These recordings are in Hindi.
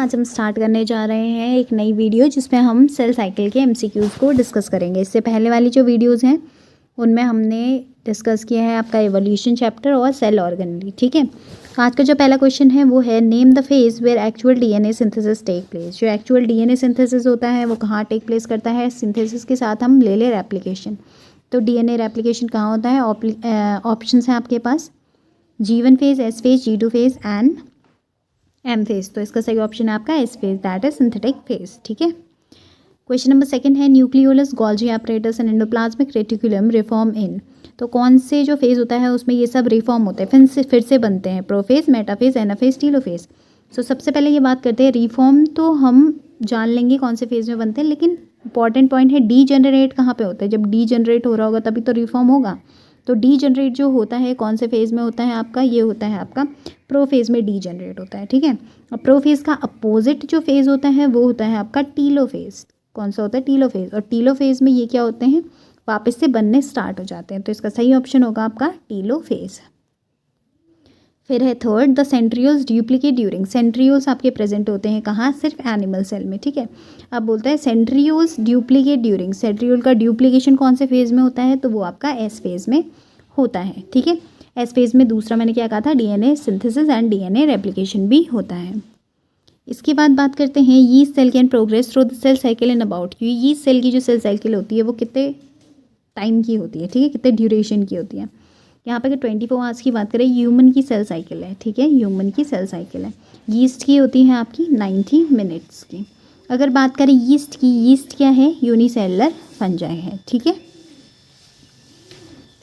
आज हम स्टार्ट करने जा रहे हैं एक नई वीडियो जिसमें हम सेल साइकिल के एमसीक्यूज़ को डिस्कस करेंगे। इससे पहले वाली जो वीडियोस हैं उनमें हमने डिस्कस किया है आपका एवोल्यूशन चैप्टर और सेल ऑर्गेनेली। ठीक है, आज का जो पहला क्वेश्चन है वो है name the phase where actual DNA synthesis take place. जो एक्चुअल डीएनए सिंथेसिस होता है वो कहाँ टेक प्लेस करता है? सिंथेसिस के साथ हम ले रेप्लिकेशन। तो डीएनए रेप्लिकेशन कहाँ होता है? ऑप्शंस हैं आपके पास G1 phase, S phase, G2 phase and M phase. तो इसका सही ऑप्शन है आपका S phase, that is synthetic phase. ठीक है, क्वेश्चन नंबर सेकंड है nucleolus, Golgi apparatus and endoplasmic reticulum reform in. तो कौन से जो फेज होता है उसमें ये सब रिफॉर्म होते हैं, फिर से बनते हैं? Prophase, metaphase, anaphase, telophase. So सबसे पहले ये बात करते हैं रिफॉर्म। तो हम जान लेंगे कौन से फेज में बनते हैं, लेकिन इंपॉर्टेंट पॉइंट है डी जनरेट कहाँ पे होता है। जब डी जनरेट हो रहा होगा तभी तो रिफॉर्म होगा। तो डी जनरेट जो होता है कौन से फेज में होता है आपका? ये होता है आपका प्रो फेज में डी जनरेट होता है। ठीक है, और प्रो फेज का अपोजिट जो फेज होता है वो होता है आपका टीलो फेज। कौन सा होता है? टीलो फेज। और टीलो फेज में ये क्या होते हैं? वापस से बनने स्टार्ट हो जाते हैं। तो इसका सही ऑप्शन होगा आपका टीलो फेज। फिर है third, the centrioles duplicate during. Centrioles आपके प्रेजेंट होते हैं कहाँ? सिर्फ एनिमल सेल में। ठीक है, अब बोलता है सेंट्रियोल्स ड्यूप्लीकेट ड्यूरिंग। सेंट्रियोल का ड्यूप्लीकेशन कौन से फेज में होता है? तो वो आपका एस फेज में होता है। ठीक है, एस फेज में दूसरा मैंने क्या कहा था? DNA synthesis and DNA replication भी होता है। इसके बाद बात करते हैं yeast cell can progress through the cell cycle in about. Yeast cell की जो सेल साइकिल होती है वो कितने टाइम की होती है? ठीक है, कितने ड्यूरेशन की होती है? यहाँ पे अगर 24 आवर्स की बात करें, ह्यूमन की सेल साइकिल है। ठीक है, ह्यूमन की सेल साइकिल है। यीस्ट की होती है आपकी 90 मिनट्स की। अगर बात करें यीस्ट की, यीस्ट क्या है? यूनिसेलुलर फंजाई है। ठीक है,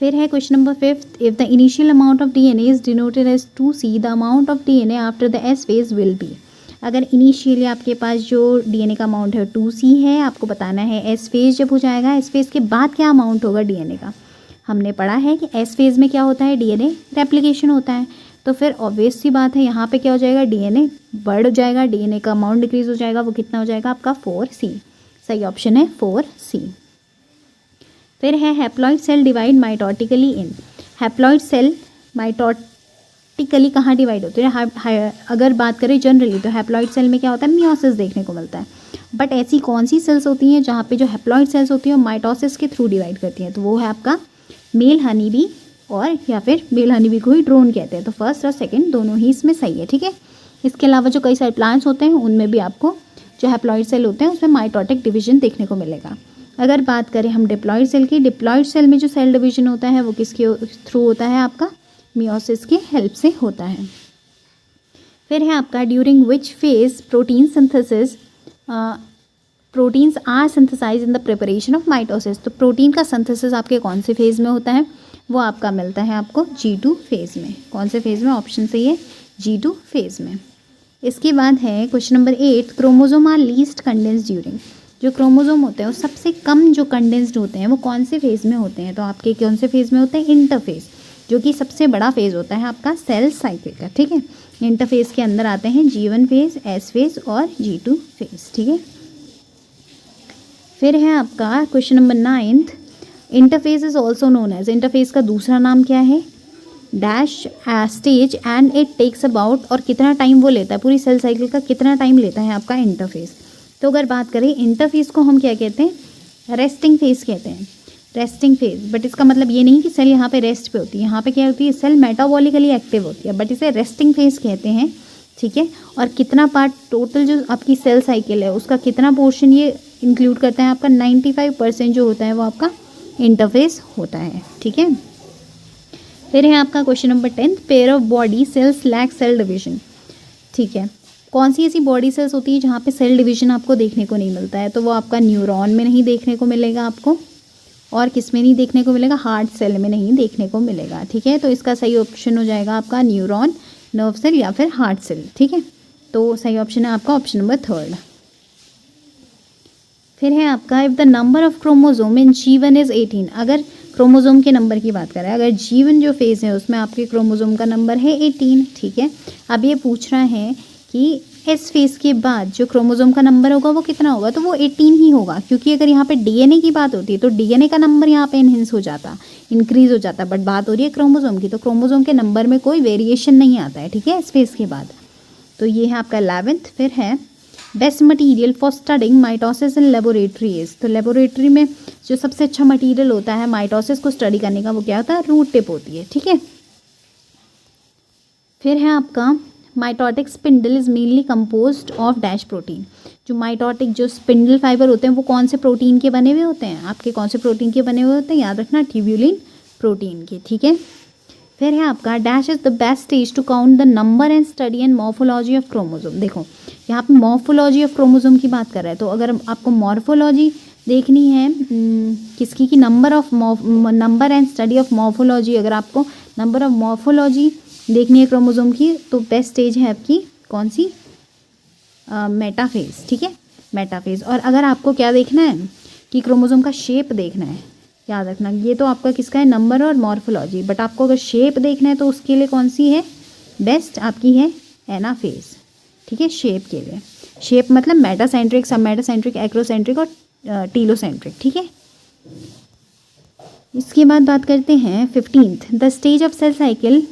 फिर है question number fifth, if the initial amount of DNA is denoted as 2C, the amount of DNA after the S phase will be. अगर इनिशियली आपके पास जो डीएनए का अमाउंट है 2C है, आपको बताना है एस फेज जब हो जाएगा, एस फेज के बाद क्या अमाउंट होगा डीएनए का। हमने पढ़ा है कि एस फेज में क्या होता है? डीएनए रेप्लिकेशन होता है। तो फिर ऑब्वियस सी बात है यहाँ पे क्या हो जाएगा? डीएनए बढ़ जाएगा, डीएनए का अमाउंट डिक्रीज हो जाएगा। वो कितना हो जाएगा आपका? 4C। सही ऑप्शन है 4C। फिर है हैप्लॉइड सेल डिवाइड माइटोटिकली इन। हैप्लॉइड सेल माइटोटिकली कहाँ डिवाइड होते हैं? अगर बात करें जनरली तो हैप्लॉइड सेल में क्या होता है? मियोसिस देखने को मिलता है। बट ऐसी कौन सी सेल्स होती हैं जहाँ पे जो हैप्लॉइड सेल्स होती हैं माइटोसिस के थ्रू डिवाइड करती हैं? तो वो है आपका मेल हनी बी, और या फिर मेल हनी बी को ही ड्रोन कहते हैं। तो फर्स्ट और सेकंड दोनों ही इसमें सही है। ठीक है, इसके अलावा जो कई सारे प्लांट्स होते हैं उनमें भी आपको जो हैप्लॉइड सेल होते हैं उसमें माइटोटिक डिवीजन देखने को मिलेगा। अगर बात करें हम डिप्लॉइड सेल की, डिप्लॉइड सेल में जो सेल डिवीजन होता है वो किसके थ्रू होता है? आपका मियोसिस की हेल्प से होता है। फिर है आपका during which phase protein synthesis, proteins are synthesize in the preparation of mitosis. तो प्रोटीन का सिंथेसिस आपके कौन से फेज में होता है? वो आपका मिलता है आपको G2 फेज में। कौन से फेज में? ऑप्शन सही है G2 फेज में। इसके बाद है question number 8, chromosome are least condensed during. जो क्रोमोजोम होते हैं वो सबसे कम जो कंडेंस्ड होते हैं वो कौन से फेज में होते हैं? तो आपके कौन से फेज में होते हैं? इंटरफेज, जो कि सबसे बड़ा फेज होता है आपका सेल साइकिल का। ठीक है, इंटरफेज के अंदर आते हैं G1 फेज, S फेज और G2 फेज। ठीक है, फिर है आपका question number 9, interphase is also known as. Interphase का दूसरा नाम क्या है? Dash stage and it takes about, और कितना टाइम वो लेता है? पूरी सेल साइकिल का कितना टाइम लेता है आपका इंटरफेज? तो अगर बात करें इंटरफेज को हम क्या कहते हैं? रेस्टिंग फेज कहते हैं, रेस्टिंग फेज। बट इसका मतलब ये नहीं कि सेल यहाँ पे रेस्ट पे होती है। यहाँ पे क्या होती है? सेल मेटाबॉलिकली एक्टिव होती है, बट इसे रेस्टिंग फेज कहते हैं। ठीक है, और कितना पार्ट टोटल जो आपकी सेल साइकिल है उसका कितना पोर्शन ये इंक्लूड करता है? आपका 95% जो होता है वो आपका इंटरफेस होता है। ठीक है, फिर है आपका question number 10, pair of body cells lack cell division. ठीक है, कौन सी ऐसी बॉडी सेल्स होती है जहाँ पे सेल डिवीजन आपको देखने को नहीं मिलता है? तो वो आपका न्यूरॉन में नहीं देखने को मिलेगा आपको, और किस में नहीं देखने को मिलेगा? हार्ट सेल में नहीं देखने को मिलेगा। ठीक है, तो इसका सही ऑप्शन हो जाएगा आपका न्यूरॉन, नर्व सेल या फिर हार्ट सेल। ठीक है, तो सही ऑप्शन है आपका ऑप्शन नंबर 3। फिर है आपका if the number of chromosome in G1 is 18। अगर क्रोमोजोम के नंबर की बात करें, अगर G1 जो फेज़ है उसमें आपके क्रोमोजोम का नंबर है 18। ठीक है, अब ये पूछ रहा है कि इस फेज़ के बाद जो क्रोमोजोम का नंबर होगा वो कितना होगा? तो वो 18 ही होगा, क्योंकि अगर यहाँ पे डीएनए की बात होती है तो डीएनए का नंबर यहाँ पे इनहेंस हो जाता, इंक्रीज़ हो जाता, बट बात हो रही है क्रोमोजोम की, तो क्रोमोजोम के नंबर में कोई वेरिएशन नहीं आता है। ठीक है, इस फेज़ के बाद तो ये है आपका 11th। फिर है best material for studying mitosis in laboratories. तो लेबोरेटरी में जो सबसे अच्छा मटेरियल होता है माइटोसिस को स्टडी करने का वो क्या होता है, रूट टिप होती है, ठीक है। फिर है आपका mitotic spindle is mainly composed of dash protein. जो माइटोटिक जो स्पिंडल फाइबर होते हैं वो कौन से प्रोटीन के बने हुए होते हैं, आपके कौन से प्रोटीन के बने हुए होते हैं, याद रखना ट्यूब्यूलिन प्रोटीन के, ठीक है। फिर है आपका dash is the best stage to count the number and study and morphology of chromosome. देखो यहाँ पे मॉर्फोलॉजी ऑफ क्रोमोसोम की बात कर रहा है, तो अगर आपको मॉर्फोलॉजी देखनी है किसकी की number and study of morphology, अगर आपको नंबर ऑफ मॉर्फोलॉजी देखनी है क्रोमोसोम की तो बेस्ट स्टेज है आपकी कौन सी, मेटाफेज, ठीक है, मेटाफेज। और अगर आपको क्या देखना है कि क्रोमोसोम का शेप देखना है, याद रखना ये तो आपका किसका है, नंबर और मॉर्फोलॉजी, बट आपको अगर शेप देखना है तो उसके लिए कौन सी है बेस्ट, आपकी है एनाफेज, ठीक है। शेप के लिए, शेप मतलब मेटासेंट्रिक, सब मेटासेंट्रिक, एक्रोसेंट्रिक और टीलोसेंट्रिक, ठीक है। इसके बाद बात करते हैं 15th, the stage of cell cycle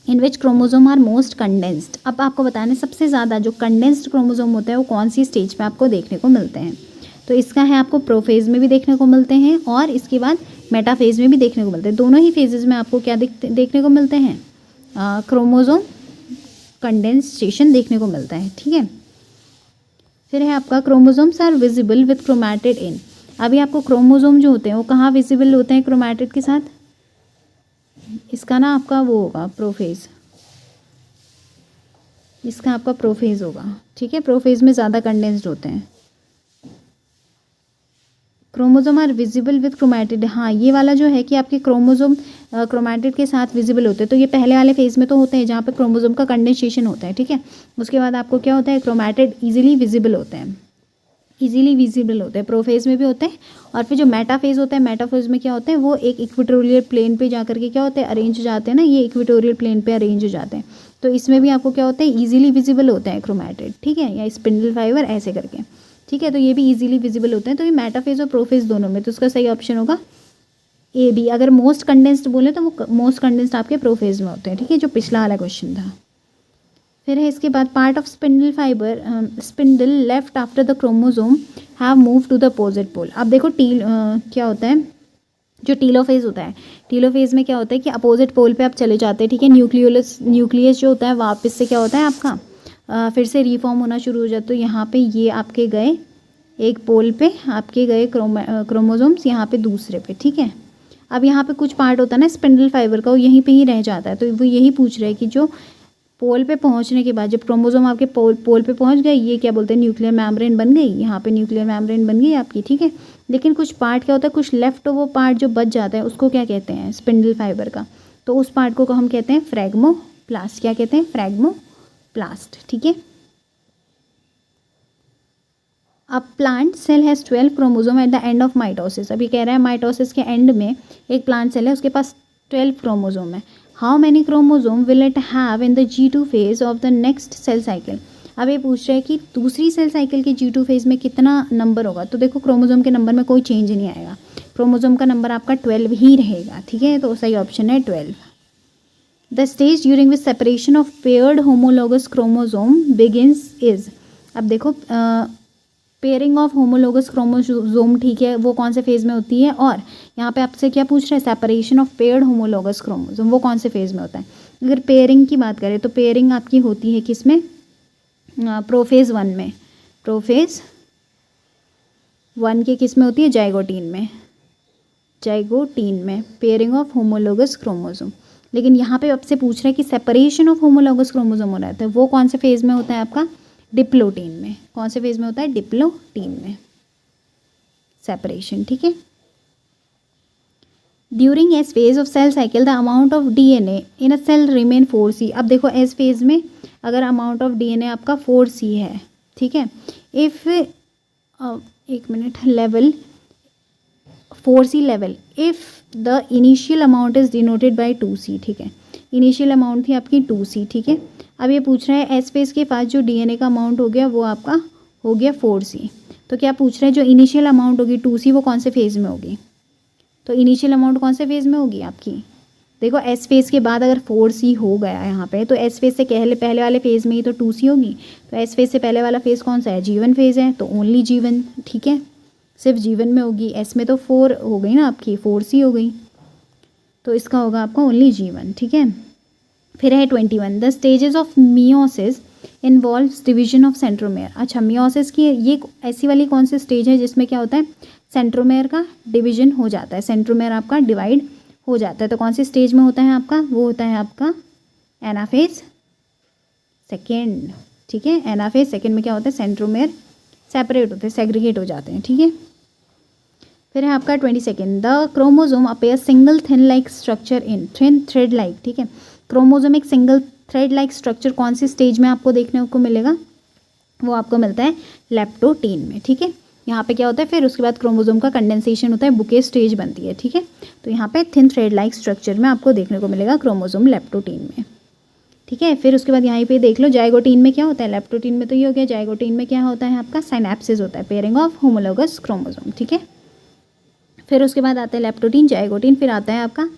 in which chromosome are most condensed. अब आपको बताना है सबसे ज़्यादा जो कंडेंस्ड क्रोमोसोम होता है वो कौन सी स्टेज पे आपको देखने को मिलते हैं। तो इसका है आपको प्रोफेज में भी देखने को मिलते हैं और इसके बाद मेटाफेज में भी देखने को मिलते हैं। दोनों ही फेजेस में आपको क्या देखने को मिलते हैं, क्रोमोसोम कंडेंसेशन देखने को मिलता है, ठीक है। फिर है आपका chromosomes are visible with chromatid in. अभी आपको क्रोमोसोम जो होते हैं वो कहाँ विजिबल होते हैं क्रोमैटिड के साथ, इसका ना आपका वो होगा प्रोफेज, इसका आपका प्रोफेज होगा, ठीक है। प्रोफेज में ज़्यादा कंडेंस्ड होते हैं। Chromosome are visible with chromatid, हाँ ये वाला जो है कि आपके क्रोमोसोम क्रोमैटिड के साथ विजिबल होते हैं, तो ये पहले वाले फेज में तो होते हैं जहाँ पे क्रोमोसोम का कंडेंसेशन होता है, ठीक है। उसके बाद आपको क्या होता है, क्रोमैटिड इजीली विजिबल होते हैं, इजीली विजिबल होते हैं, प्रोफेज में भी होते हैं। और फिर जो मेटाफेज होता है, मेटाफेज में क्या होते हैं, वो एक इक्वेटोरियल प्लेन पे जाकर के क्या होते हैं, अरेंज हो जाते हैं ना, ये इक्वेटोरियल प्लेन पे अरेंज हो जाते हैं। तो इसमें भी आपको क्या होता है, इजीली विजिबल होते हैं क्रोमैटिड, ठीक है, या स्पिंडल फाइबर ऐसे करके, ठीक है। तो ये भी इजीली विजिबल होते हैं, तो ये मेटाफेज और प्रोफेज दोनों में, तो उसका सही ऑप्शन होगा ए बी। अगर मोस्ट कंडेंस्ड बोले तो वो मोस्ट कंडेंस्ड आपके प्रोफेज में होते हैं, ठीक है, जो पिछला वाला क्वेश्चन था। फिर है इसके बाद part of spindle fibre spindle left after the chromosome have move to the opposite pole. अब देखो क्या होता है, जो टीलोफेज होता है, टीलोफेज में क्या होता है कि अपोजिट पोल पे आप चले जाते हैं, ठीक है। न्यूक्लियस जो होता है वापस से क्या होता है आपका फिर से रिफॉर्म होना शुरू हो जाता है। तो यहाँ पे ये आपके गए एक पोल पे, आपके गए क्रोमोसोम्स यहाँ पे दूसरे पे, ठीक है। अब यहाँ पे कुछ पार्ट होता है ना स्पिंडल फाइबर का, वो यहीं पे ही रह जाता है। तो वो यही पूछ रहे हैं कि जो पोल पे पहुँचने के बाद जब क्रोमोसोम आपके पोल पे पहुँच गए, ये क्या बोलते हैं, न्यूक्लियर मेम्ब्रेन बन गई, यहाँ पे न्यूक्लियर मेम्ब्रेन बन गई आपकी, ठीक है। लेकिन कुछ पार्ट क्या होता है, कुछ लेफ्ट वो पार्ट जो बच जाता है उसको क्या कहते हैं, स्पिंडल फाइबर का, तो उस पार्ट को हम कहते हैं फ्रैग्मोप्लास्ट। क्या कहते हैं, फ्रैग्मोप्लास्ट, ठीक है। अब plant cell has 12 chromosome at the end of mitosis. अभी कह रहा है माइटोसिस के एंड में एक प्लांट सेल है, उसके पास 12 क्रोमोसोम है। How many chromosome will it have in the G2 phase of the next cell cycle. अब ये पूछ रहे हैं कि दूसरी सेल साइकिल के G2 फेज में कितना नंबर होगा। तो देखो क्रोमोसोम के नंबर में कोई चेंज नहीं आएगा, क्रोमोसोम का नंबर आपका 12 ही रहेगा, ठीक है। तो सही ऑप्शन है 12। The stage during which separation of paired homologous chromosome begins is. अब देखो पेयरिंग ऑफ होमोलोगस क्रोमोसोम, ठीक है, वो कौन से फेज में होती है, और यहाँ पे आपसे क्या पूछ रहा है, separation of paired homologous chromosome वो कौन से फेज में होता है। अगर पेयरिंग की बात करें तो पेयरिंग आपकी होती है किसमें, प्रोफेज 1 में, प्रोफेज 1 के किस में होती है, जाइगोटीन में, जाइगोटीन में पेयरिंग ऑफ होमोलोगस क्रोमोसोम। लेकिन यहाँ पे आपसे पूछ रहा है कि सेपरेशन ऑफ होमोलोगस क्रोमोसोम हो रहा है, तो वो कौन से फेज में होता है आपका, डिप्लोटीन में। कौन से फेज में होता है, डिप्लोटीन में सेपरेशन, ठीक है। During S phase of cell cycle the amount of DNA in a cell remain 4C। अब देखो एस फेज में अगर अमाउंट ऑफ DNA आपका 4C है, ठीक है। इफ़ एक minute, level 4C level if the initial amount is denoted by 2C, ठीक है। इनिशियल अमाउंट थी आपकी 2C, ठीक है। अब ये पूछ रहा है एस फेज के पास जो DNA का अमाउंट हो गया वो आपका हो गया 4C। तो क्या पूछ रहा है, जो इनिशियल अमाउंट होगी 2C वो कौन से फेज में होगी। तो इनिशियल अमाउंट कौन से फेज में होगी आपकी देखो एस फेज़ के बाद अगर 4C हो गया यहाँ पे, तो एस फेज़ से पहले वाले फेज़ में ही तो 2C होगी। तो एस फेज़ से पहले वाला फेज़ कौन सा है, G1 फेज़ है, तो ओनली G1, ठीक है, सिर्फ G1 में होगी। एस में तो 4 हो गई ना आपकी, 4C हो गई, तो इसका होगा आपका ओनली G1, ठीक है। फिर है 21, the stages of meiosis involves division of centromere. अच्छा, मियोसिस की ये ऐसी वाली कौन सी स्टेज है जिसमें क्या होता है, सेंट्रोमेयर का डिवीजन हो जाता है, सेंट्रोमेयर आपका डिवाइड हो जाता है। तो कौन सी स्टेज में होता है आपका, वो होता है आपका एनाफेज सेकेंड, ठीक है। एनाफेज सेकेंड में क्या होता है, सेंट्रोमेयर सेपरेट होते हैं, सेग्रीगेट हो जाते हैं, ठीक है। फिर है आपका 22, the chromosome appear single thin like structure in thin thread like, ठीक है। क्रोमोजोम एक सिंगल थ्रेड लाइक स्ट्रक्चर कौन सी स्टेज में आपको देखने को मिलेगा, वो आपको मिलता है लेप्टोटीन में, ठीक है। यहाँ पे क्या होता है, फिर उसके बाद क्रोमोजोम का कंडेंसेशन होता है, बुके स्टेज बनती है, ठीक है। तो यहाँ पे थिन थ्रेड लाइक स्ट्रक्चर में आपको देखने को मिलेगा क्रोमोजोम लेप्टोटीन में, ठीक है। फिर उसके बाद यहाँ पे देख लो जाइगोटीन में क्या होता है, लेप्टोटीन में तो ये हो गया, जाइगोटीन में क्या होता है आपका साइनेप्सिस होता है, पेयरिंग ऑफ होमोलोगस क्रोमोजोम, ठीक है। फिर उसके बाद आता है लेप्टोटीन, जाइगोटीन, फिर आता है आपका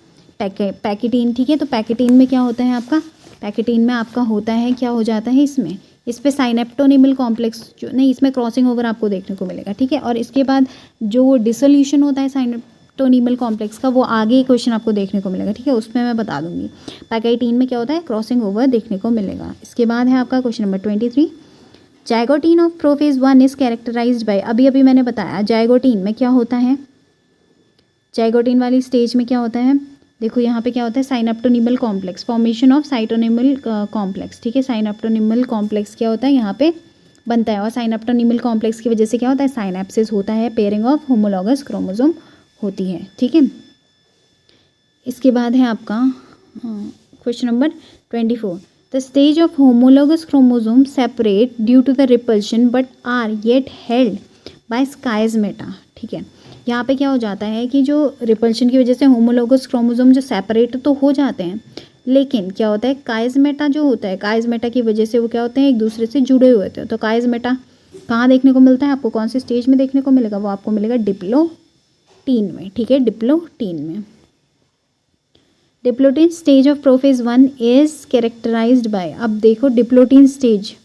पैकेटीन, ठीक है। तो पैकेटीन में क्या होता है आपका, पैकेटीन में आपका होता है, क्या हो जाता है इसमें, इस पे साइनेप्टोनिमल कॉम्प्लेक्स जो नहीं, इसमें क्रॉसिंग ओवर आपको देखने को मिलेगा, ठीक है। और इसके बाद जो डिसोल्यूशन होता है साइनेप्टोनिमल कॉम्प्लेक्स का, वो आगे क्वेश्चन आपको देखने को मिलेगा, ठीक है, उसमें मैं बता दूंगी। पैकेटीन में क्या होता है, क्रॉसिंग ओवर देखने को मिलेगा। इसके बाद है आपका question number 23, zygotene of prophase 1 is characterized by, अभी मैंने बताया जाइगोटीन में क्या होता है, जाइगोटीन वाली स्टेज में क्या होता है, देखो यहाँ पे क्या होता है, साइनेप्टोनिमल कॉम्प्लेक्स, फॉर्मेशन ऑफ साइटोनिमल कॉम्प्लेक्स, ठीक है। साइनेप्टोनिमल कॉम्प्लेक्स क्या होता है, यहाँ पे बनता है, और साइनेप्टोनिमल कॉम्प्लेक्स की वजह से क्या होता है, साइनेप्सिस होता है, पेयरिंग ऑफ होमोलॉगस क्रोमोसोम होती है, ठीक है। इसके बाद है आपका question number 24, the stage of homologous chromosome separate due to the repulsion but are yet held by chiasmata, ठीक है। यहाँ पे क्या हो जाता है कि जो रिपल्शन की वजह से होमोलोगस क्रोमोसोम जो सेपरेट तो हो जाते हैं, लेकिन क्या होता है, काइजमेटा जो होता है, काइजमेटा की वजह से वो क्या होते हैं, एक दूसरे से जुड़े हुए होते हैं। तो काइजमेटा कहाँ देखने को मिलता है आपको, कौन सी स्टेज में देखने को मिलेगा, वो आपको मिलेगा डिप्लोटीन में, ठीक है, डिप्लोटीन में। Diplotene stage of prophase 1 is characterized by, अब देखो डिप्लोटीन स्टेज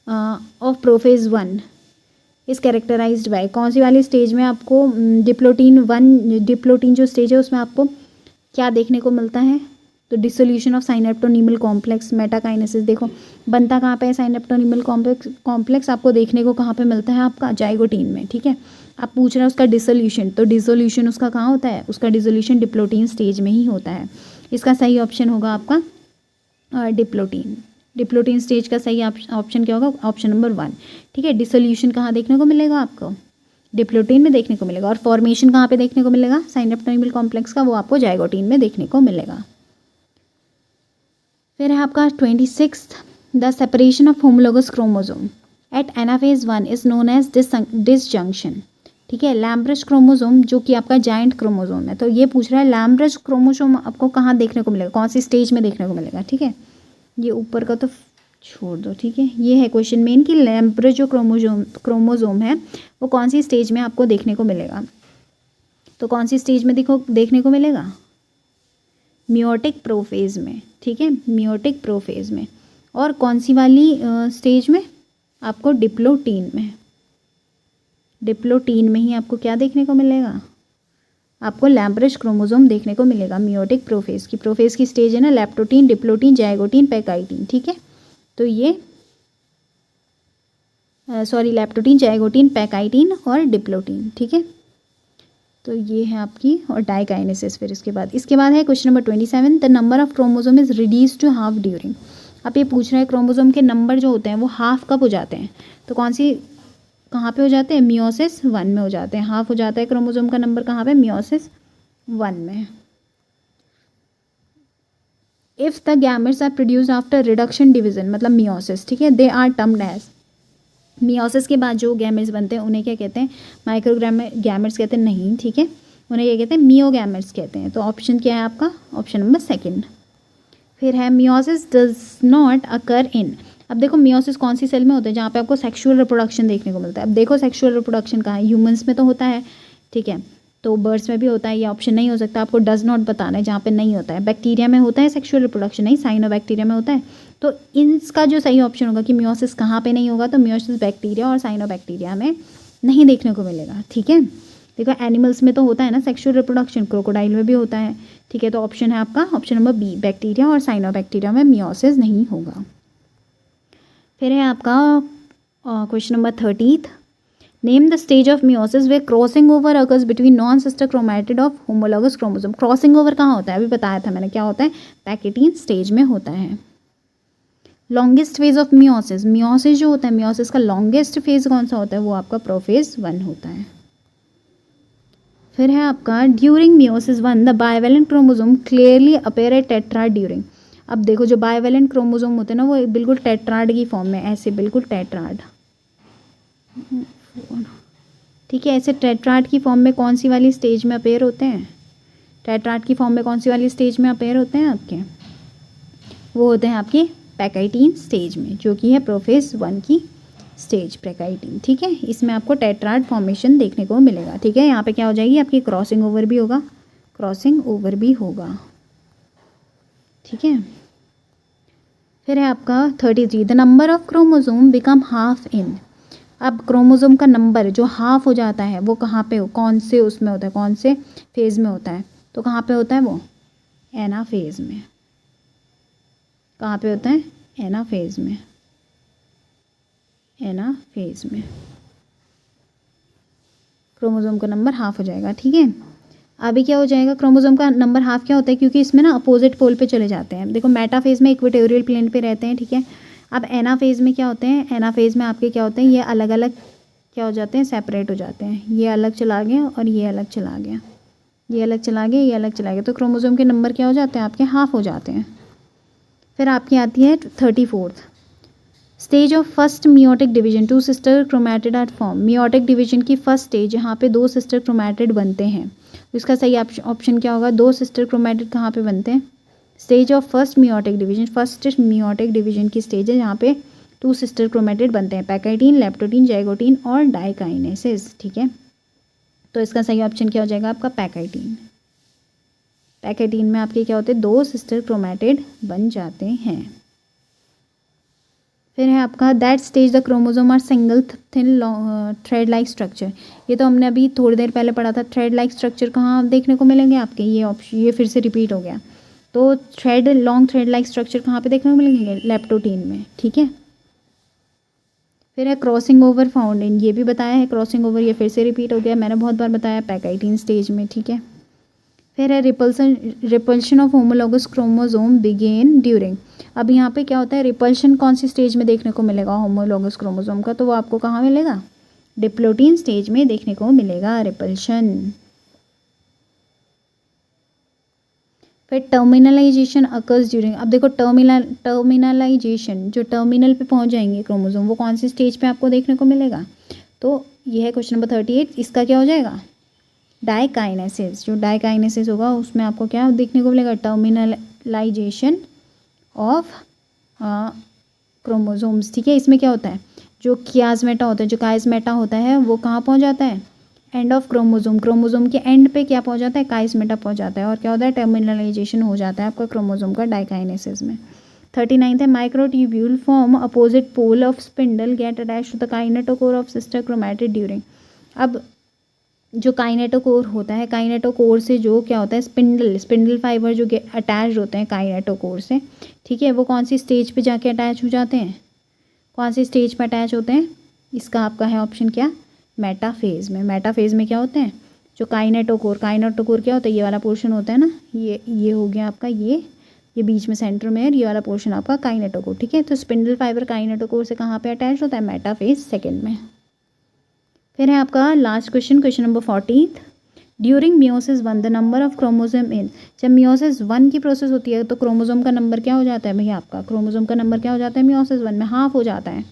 ऑफ प्रोफेज 1 इस कैरेक्टराइज्ड बाय, कौन सी वाली स्टेज में आपको डिप्लोटीन जो स्टेज है उसमें आपको क्या देखने को मिलता है, तो डिसोल्यूशन ऑफ साइनेप्टोनिमल कॉम्प्लेक्स, मेटाकाइनेसिस। देखो बनता कहाँ पे है साइनेप्टोनिमल कॉम्प्लेक्स आपको देखने को कहाँ पे मिलता है आपका, जाइगोटीन में, ठीक है। आप पूछ रहे हैं उसका डिसोल्यूशन, तो डिसोल्यूशन उसका कहाँ होता है, उसका डिसोल्यूशन डिप्लोटीन स्टेज में ही होता है। इसका सही ऑप्शन होगा आपका डिप्लोटीन, डिप्लोटीन स्टेज का सही ऑप्शन क्या होगा, ऑप्शन नंबर 1, ठीक है। डिसोल्यूशन कहाँ देखने को मिलेगा आपको, डिप्लोटीन में देखने को मिलेगा, और फॉर्मेशन कहाँ पे देखने को मिलेगा साइनेप्टोनिमल कॉम्प्लेक्स का, वो आपको जाइगोटीन में देखने को मिलेगा। फिर है आपका 26, the separation of homologous chromosome at anaphase 1 is known as disjunction, ठीक है। लैम्ब्रज क्रोमोसोम जो कि आपका जायंट क्रोमोसोम है, तो ये पूछ रहा है लैम्ब्रज क्रोमोसोम आपको कहाँ देखने को मिलेगा, कौन सी स्टेज में देखने को मिलेगा, ठीक है। ये ऊपर का तो छोड़ दो, ठीक है। ये है क्वेश्चन मेन कि लैम्ब्रज जो क्रोमोसोम है वो कौन सी स्टेज में आपको देखने को मिलेगा, तो कौन सी स्टेज में देखने को मिलेगा, मियोटिक प्रोफेज में, ठीक है, मियोटिक प्रोफेज में। और कौन सी वाली स्टेज में आपको, डिप्लोटीन में, डिप्लोटीन में ही आपको क्या देखने को मिलेगा, आपको लैम्ब्रज क्रोमोसोम देखने को मिलेगा मियोटिक प्रोफेज की। प्रोफेज की स्टेज है ना, लेप्टोटीन, डिप्लोटीन, जाइगोटीन, पैकाइटीन, ठीक है। तो ये लेप्टोटीन, जाइगोटीन, पैकाइटीन और डिप्लोटीन, ठीक है। तो ये है आपकी, और डाइकाइनेसिस। फिर इसके बाद है question number 27, the number of chromosome is reduce to half during. अब ये पूछ रहे हैं क्रोमोसोम के नंबर जो होते हैं वो हाफ कब हो जाते हैं, तो कहाँ पे हो जाते हैं, मियोसिस 1 में हो जाते हैं, हाफ हो जाता है क्रोमोसोम का नंबर कहाँ पे, मियोसिस 1 में। If the gametes are produced after reduction division, मतलब मियोसिस, ठीक है, they are termed as, meiosis के बाद जो गैमेट्स बनते हैं उन्हें क्या कहते हैं, गैमेट्स कहते हैं नहीं, ठीक है, उन्हें क्या कहते हैं, मियोगैमेट्स कहते हैं। तो ऑप्शन क्या है आपका, ऑप्शन नंबर 2। फिर है मियोसिस डज नॉट अकर इन, अब देखो मियोसिस कौन सी सेल में होता है, जहाँ पे आपको सेक्सुअल रिप्रोडक्शन देखने को मिलता है। अब देखो सेक्सुअल रिप्रोडक्शन कहाँ है, ह्यूमंस में तो होता है, ठीक है, तो बर्ड्स में भी होता है, ये ऑप्शन नहीं हो सकता, आपको डज नॉट बताना है जहाँ पे नहीं होता है। बैक्टीरिया में होता है सेक्सुअल रिप्रोडक्शन, नहीं, साइनोबैक्टीरिया में होता है। तो इसका जो सही ऑप्शन होगा कि मियोसिस कहाँ पे नहीं होगा, तो मियोसिस बैक्टीरिया और साइनोबैक्टीरिया में नहीं देखने को मिलेगा। ठीक है, देखो एनिमल्स में तो होता है ना सेक्सुअल रिप्रोडक्शन, क्रोकोडाइल में भी होता है। ठीक है, तो ऑप्शन है आपका ऑप्शन नंबर बी, बैक्टीरिया और साइनोबैक्टीरिया में मियोसिस नहीं होगा। फिर है आपका question number 30, name the stage of meiosis way crossing over occurs between non sister chromatid of homologous chromosome. Crossing over कहाँ होता है, अभी बताया था मैंने, क्या होता है, पैकेटीन स्टेज में होता है। Longest phase of meiosis, meiosis जो होता है मियोसिस का लॉन्गेस्ट फेज कौन सा होता है, वो आपका प्रोफेज 1 होता है। फिर है आपका during meiosis 1 the bivalent chromosome clearly appear eight tetrad during. अब देखो जो बाइवेलेंट क्रोमोसोम होते हैं ना वो बिल्कुल टेट्राड की फॉर्म में, ऐसे बिल्कुल टेट्राड, ठीक है, ऐसे टेट्राड की फॉर्म में कौन सी वाली स्टेज में अपीयर होते हैं, टेट्राड की फॉर्म में कौन सी वाली स्टेज में अपीयर होते हैं आपके, वो होते हैं आपके पैकाइटीन स्टेज में, जो कि है प्रोफेज 1 की स्टेज पैकाइटीन। ठीक है, इसमें आपको टेट्राड फॉर्मेशन देखने को मिलेगा। ठीक है, यहाँ पे क्या हो जाएगी आपकी क्रॉसिंग ओवर भी होगा, क्रॉसिंग ओवर भी होगा। ठीक है, फिर है आपका 33 the number of chromosome become half in. अब क्रोमोसोम का नंबर जो हाफ हो जाता है वो कहाँ पे हो, कौन से उसमें होता है, कौन से फेज में होता है, तो कहाँ पे होता है वो, एनाफेज में। कहाँ पे होता है, एनाफेज में, एनाफेज में क्रोमोसोम का नंबर हाफ हो जाएगा। ठीक है, अभी क्या हो जाएगा, क्रोमोसोम का नंबर हाफ क्या होता है, क्योंकि इसमें ना अपोजिट पोल पे चले जाते हैं। देखो मेटाफेज में इक्वेटोरियल प्लेन पे रहते हैं। ठीक है, अब एनाफेज में क्या होते हैं, एनाफेज में आपके क्या होते हैं, ये अलग अलग क्या हो जाते हैं, सेपरेट हो जाते हैं। ये अलग चला गया और ये अलग चला गया, ये अलग चला गया, ये अलग चला गया, तो क्रोमोसोम के नंबर क्या हो जाते हैं आपके, हाफ हो जाते हैं। फिर आपकी आती है 34th stage of first meiotic division, 2 sister chromatid are form. Meiotic division की फर्स्ट स्टेज जहाँ पे 2 सिस्टर क्रोमैटिड बनते हैं, इसका सही ऑप्शन क्या होगा, 2 सिस्टर क्रोमैटिड कहाँ पे बनते हैं, stage of first meiotic division, first meiotic division की स्टेज है जहाँ पे 2 सिस्टर क्रोमैटिड बनते हैं, पैकाइटीन, लेप्टोटीन, जाइगोटीन और डाइकाइनेसिस। ठीक है, तो इसका सही ऑप्शन क्या हो जाएगा आपका पैकाइटीन। पैकाइटीन में आपके क्या होते हैं, 2 सिस्टर क्रोमैटिड बन जाते हैं। फिर है आपका that stage the chromosome are single thin thread like structure. ये तो हमने अभी थोड़ी देर पहले पढ़ा था, थ्रेड लाइक स्ट्रक्चर कहाँ देखने को मिलेंगे आपके, ये ऑप्शन ये फिर से रिपीट हो गया। तो thread long thread like structure कहाँ पे देखने को मिलेंगे, लेप्टोटीन में। ठीक है, फिर है क्रॉसिंग ओवर फाउंड इन, ये भी बताया है क्रॉसिंग ओवर, ये फिर से रिपीट हो गया, मैंने बहुत बार बताया, पैकाइटीन स्टेज में। ठीक है, फिर है repulsion of homologous chromosome begin during. अब यहाँ पे क्या होता है, रिपल्शन कौन सी स्टेज में देखने को मिलेगा होमोलॉगस क्रोमोसोम का, तो वो आपको कहाँ मिलेगा, डिप्लोटीन स्टेज में देखने को मिलेगा रिपल्शन। फिर टर्मिनलाइजेशन अकर्स ड्यूरिंग। अब देखो टर्मिनलाइजेशन, जो टर्मिनल पे पहुँच जाएंगे क्रोमोसोम, वो कौन सी स्टेज पे आपको देखने को मिलेगा, तो ये है क्वेश्चन नंबर 38, इसका क्या हो जाएगा, डाइकाइनेसिस। जो डाइकाइनेसिस होगा उसमें आपको क्या देखने को मिलेगा, टर्मिनलाइजेशन ऑफ क्रोमोसोम्स। ठीक है, इसमें क्या होता है, जो कियास्मेटा होता है, जो काइस्मेटा होता है वो कहाँ पहुँच जाता है, एंड ऑफ क्रोमोसोम, क्रोमोसोम के एंड पे क्या पहुँच जाता है, काइस्मेटा पहुँच जाता है, और क्या होता है, टर्मिनलाइजेशन हो जाता है आपका क्रोमोसोम का डाइकाइनेसिस में। 39 है microtubule form opposite pole of spindle get attach to the kinetochore of sister chromatid during. अब जो काइनेटोकोर होता है, काइनेटोकोर से जो क्या होता है, स्पिंडल फाइबर जो अटैच होते हैं काइनेटोकोर से। ठीक है, वो कौन सी स्टेज पे जाके अटैच हो जाते हैं, कौन सी स्टेज पे अटैच होते हैं, इसका आपका है ऑप्शन क्या, मेटाफेज में। मेटाफेज में क्या होते हैं, जो काइनेटोकोर क्या होता है, ये वाला पोर्शन होता है ना, ये हो गया आपका, ये बीच में सेंटर में है, ये वाला पोर्शन आपका काइनेटोकोर। ठीक है, तो स्पिंडल फाइबर काइनेटोकोर से कहाँ पे अटैच होता है, मेटाफेज सेकेंड में। फिर है आपका last question, question number 40, during meiosis 1 the number of chromosome इन। जब मियोसिस 1 की प्रोसेस होती है तो क्रोमोसोम का नंबर क्या हो जाता है भैया, आपका क्रोमोसोम का नंबर क्या हो जाता है, मियोसिस 1 में हाफ हो जाता है।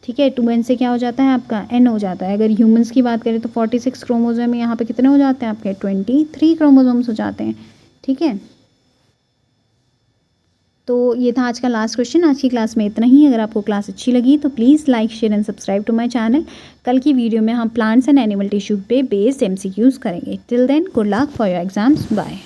ठीक है, 2n से क्या हो जाता है आपका, n हो जाता है। अगर ह्यूमंस की बात करें तो 46 क्रोमोसोम में यहाँ पे कितने हो जाते हैं आपके, 23 क्रोमोसोम्स हो जाते हैं। ठीक है, तो ये था आज का लास्ट क्वेश्चन। आज की क्लास में इतना ही। अगर आपको क्लास अच्छी लगी तो please like share and subscribe to my channel. कल की वीडियो में हम प्लांट्स एंड एनिमल टिश्यू पे बेस्ड MCQs करेंगे। Till then good luck for your exams. Bye.